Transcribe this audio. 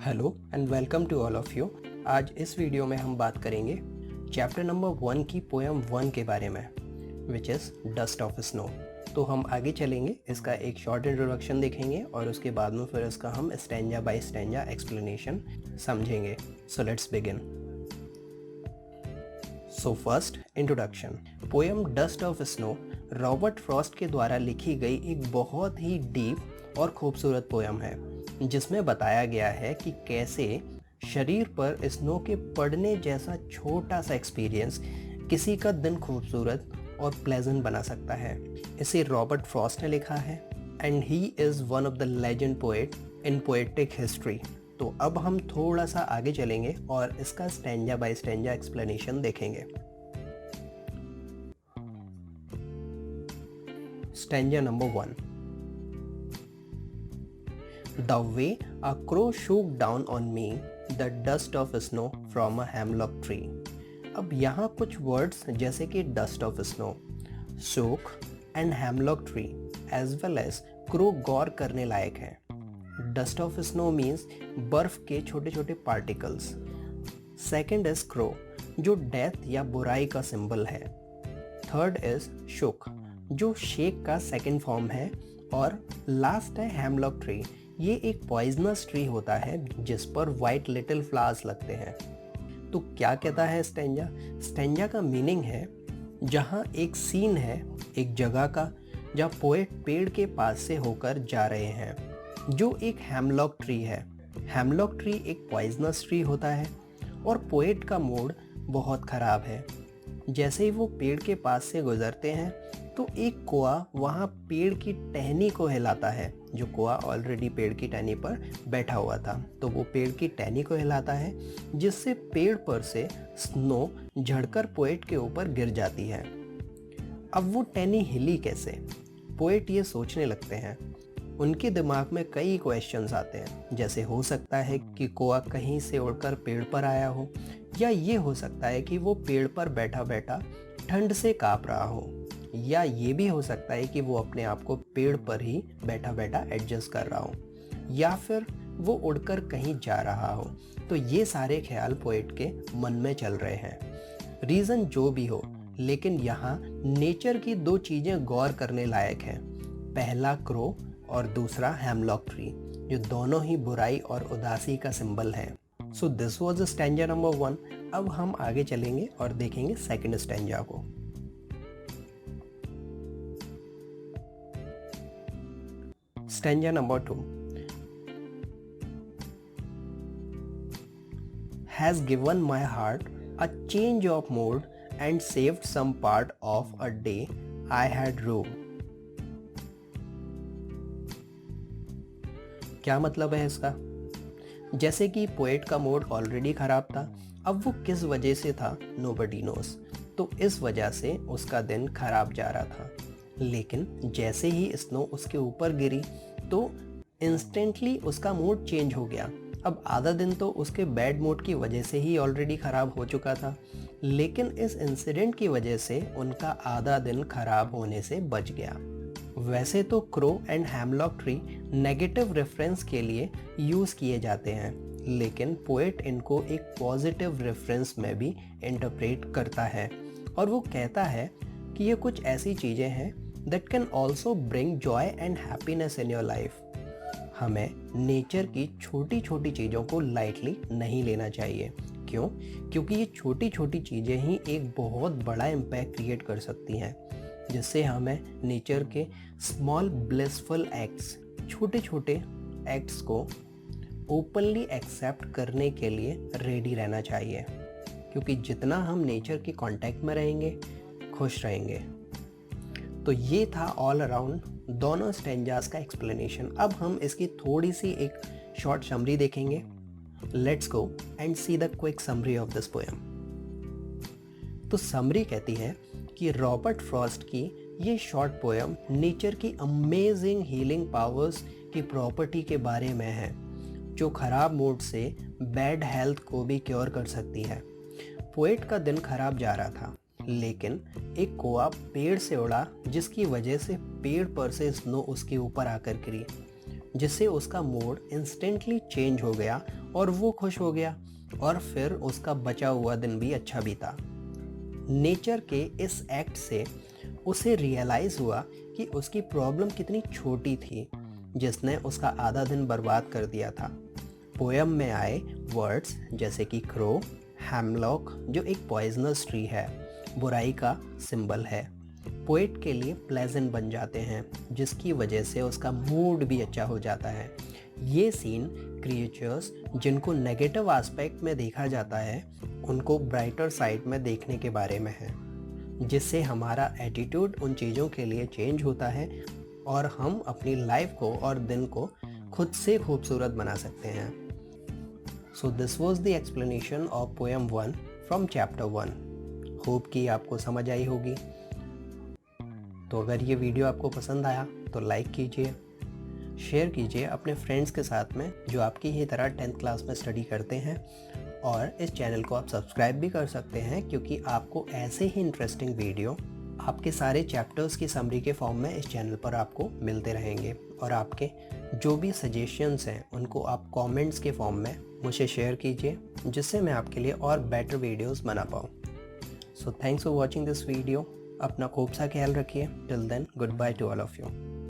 Hello and welcome to all of you. आज इस video में हम बात करेंगे चैप्टर नंबर 1 की पोएम 1 के बारे में, which is dust of snow. तो हम आगे चलेंगे, इसका एक शॉर्ट इंट्रोडक्शन देखेंगे और उसके बाद में फिर इसका हम स्टैंजा बाय स्टैंजा एक्सप्लेनेशन समझेंगे। So let's begin. So first introduction. Poem dust of snow Robert Frost के द्वारा लिखी गई एक बहुत ही डीप और खूबसूरत पोएम है, जिसमें बताया गया है कि कैसे शरीर पर स्नो के पड़ने जैसा छोटा सा एक्सपीरियंस किसी का दिन खूबसूरत और प्लेजेंट बना सकता है। इसे रॉबर्ट फ्रॉस्ट ने लिखा है and he is one of the legend poet in poetic history. तो अब हम थोड़ा सा आगे चलेंगे और इसका स्टैंजा बाय स्टैंजा एक्सप्लेनेशन देखेंगे। Stanza number 1। The way a crow shook down on me the dust of snow from a hemlock tree। अब यहाँ कुछ वर्ड्स जैसे कि dust of snow, shook and hemlock tree as well as crow गौर करने लायक हैं। Dust of snow means बर्फ के छोटे छोटे पार्टिकल्स। सेकेंड इज crow जो डेथ या बुराई का सिंबल है। थर्ड इज shook जो शेक का सेकेंड फॉर्म है। और लास्ट है हेमलॉक ट्री। ये एक पॉइजनस ट्री होता है जिस पर वाइट लिटिल फ्लावर्स लगते हैं। तो क्या कहता है स्टैंजा? स्टैंजा का मीनिंग है जहाँ एक सीन है, एक जगह का, जहाँ पोएट पेड़ के पास से होकर जा रहे हैं जो एक हेमलॉक ट्री है। हेमलॉक ट्री एक पॉइजनस ट्री होता है और पोएट का मूड बहुत ख़राब है। जैसे ही वो पेड़ के पास से गुजरते हैं तो एक कोआ वहाँ पेड़ की टहनी को हिलाता है। जो कोआ ऑलरेडी पेड़ की टहनी पर बैठा हुआ था, तो वो पेड़ की टहनी को हिलाता है जिससे पेड़ पर से स्नो झड़कर पोएट के ऊपर गिर जाती है। अब वो टहनी हिली कैसे? पोएट ये सोचने लगते हैं। उनके दिमाग में कई क्वेश्चंस आते हैं, जैसे हो सकता है कि कोआ कहीं से उड़कर पेड़ पर आया हो, या ये हो सकता है कि वो पेड़ पर बैठा बैठा ठंड से काँप रहा हो, या ये भी हो सकता है कि वो अपने आप को पेड़ पर ही बैठा बैठा एडजस्ट कर रहा हो, या फिर वो उड़कर कहीं जा रहा हो। तो ये सारे ख्याल पोएट के मन में चल रहे हैं। रीज़न जो भी हो, लेकिन यहाँ नेचर की दो चीज़ें गौर करने लायक हैं। पहला क्रो और दूसरा हेमलॉक ट्री, जो दोनों ही बुराई और उदासी का सिंबल हैं। So this was stanza number 1। अब हम आगे चलेंगे और देखेंगे सेकंड स्टैंजा को। Stanza number 2। Has given my heart a change of mood and saved some part of a day I had room। क्या मतलब है इसका? जैसे कि पोएट का मूड ऑलरेडी खराब था, अब वो किस वजह से था नोबडी नोस। तो इस वजह से उसका दिन खराब जा रहा था, लेकिन जैसे ही स्नो उसके ऊपर गिरी तो इंस्टेंटली उसका मूड चेंज हो गया। अब आधा दिन तो उसके बैड मूड की वजह से ही ऑलरेडी ख़राब हो चुका था, लेकिन इस इंसिडेंट की वजह से उनका आधा दिन खराब होने से बच गया। वैसे तो crow and hemlock tree negative reference के लिए यूज़ किए जाते हैं, लेकिन पोएट इनको एक पॉजिटिव रेफरेंस में भी इंटरप्रेट करता है और वो कहता है कि ये कुछ ऐसी चीज़ें हैं that can also bring Joy and happiness in your life. हमें नेचर की छोटी छोटी चीज़ों को लाइटली नहीं लेना चाहिए। क्यों? क्योंकि ये छोटी छोटी चीज़ें ही एक बहुत बड़ा इम्पैक्ट क्रिएट कर सकती हैं, जिससे हमें नेचर के स्मॉल ब्लिसफुल एक्ट्स, छोटे छोटे एक्ट्स को ओपनली एक्सेप्ट करने के लिए रेडी रहना चाहिए। क्योंकि जितना हम नेचर के कांटेक्ट में रहेंगे, खुश रहेंगे। तो ये था ऑल अराउंड दोनों स्टैंजास का एक्सप्लेनेशन। अब हम इसकी थोड़ी सी एक शॉर्ट समरी देखेंगे। Let's go and see the quick summary of this poem. तो समरी कहती है कि रॉबर्ट फ्रॉस्ट की ये शॉर्ट पोएम नेचर की अमेजिंग हीलिंग पावर्स की प्रॉपर्टी के बारे में है, जो खराब मूड से बैड हेल्थ को भी क्योर कर सकती है। पोएट का दिन खराब जा रहा था, लेकिन एक कोआ पेड़ से उड़ा जिसकी वजह से पेड़ पर से स्नो उसके ऊपर आकर गिरी, जिससे उसका मूड इंस्टेंटली चेंज हो गया और वो खुश हो गया और फिर उसका बचा हुआ दिन भी अच्छा बीता। नेचर के इस एक्ट से उसे रियलाइज़ हुआ कि उसकी प्रॉब्लम कितनी छोटी थी जिसने उसका आधा दिन बर्बाद कर दिया था। पोयम में आए वर्ड्स जैसे कि क्रो, हैमलॉक जो एक पॉइजनस ट्री है, बुराई का सिंबल है, पोएट के लिए प्लेजेंट बन जाते हैं जिसकी वजह से उसका मूड भी अच्छा हो जाता है। ये सीन क्रिएचर्स जिनको नेगेटिव एस्पेक्ट में देखा जाता है उनको ब्राइटर साइड में देखने के बारे में है, जिससे हमारा एटीट्यूड उन चीज़ों के लिए चेंज होता है और हम अपनी लाइफ को और दिन को खुद से खूबसूरत बना सकते हैं। So this was the explanation of poem 1 from chapter 1। Hope कि आपको समझ आई होगी। तो अगर ये वीडियो आपको पसंद आया तो लाइक कीजिए, शेयर कीजिए अपने फ्रेंड्स के साथ में जो आपकी ही तरह 10th क्लास में स्टडी करते हैं, और इस चैनल को आप सब्सक्राइब भी कर सकते हैं क्योंकि आपको ऐसे ही इंटरेस्टिंग वीडियो आपके सारे चैप्टर्स की समरी के फॉर्म में इस चैनल पर आपको मिलते रहेंगे। और आपके जो भी सजेशंस हैं उनको आप कमेंट्स के फॉर्म में मुझे शेयर कीजिए जिससे मैं आपके लिए और बेटर वीडियोस बना पाऊँ। So thanks for watching this video. अपना खूब सा ख्याल रखिए। Till then goodbye to all of you.